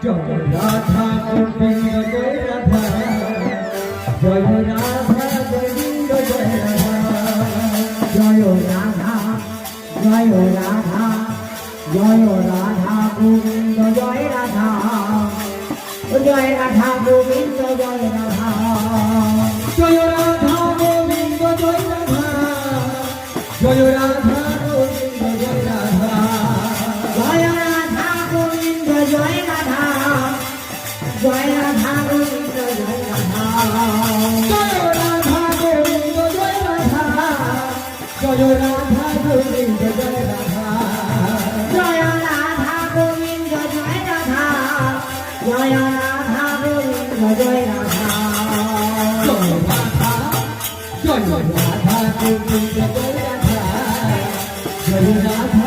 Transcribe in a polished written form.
Joy Radha Govinda Joy Radha Joy Radha Govinda Joy Radha Joy Radha Joy Radha Joy Radha Govinda Joy Radha Joy Radha Govinda Joy Radha Joy Radha Govinda Joy Radha Joy Radha Govinda Joy Radha Joy Radha Govinda Joy Radha Joy Radha Govinda Joy Radha Joy Radha Govinda Joy Radha Joy Radha Govinda Joy Radha Joy Radha Govinda Joy Radha Joy Radha Govinda Joy Radha Joy Radha Govinda Joy Radha Joy Radha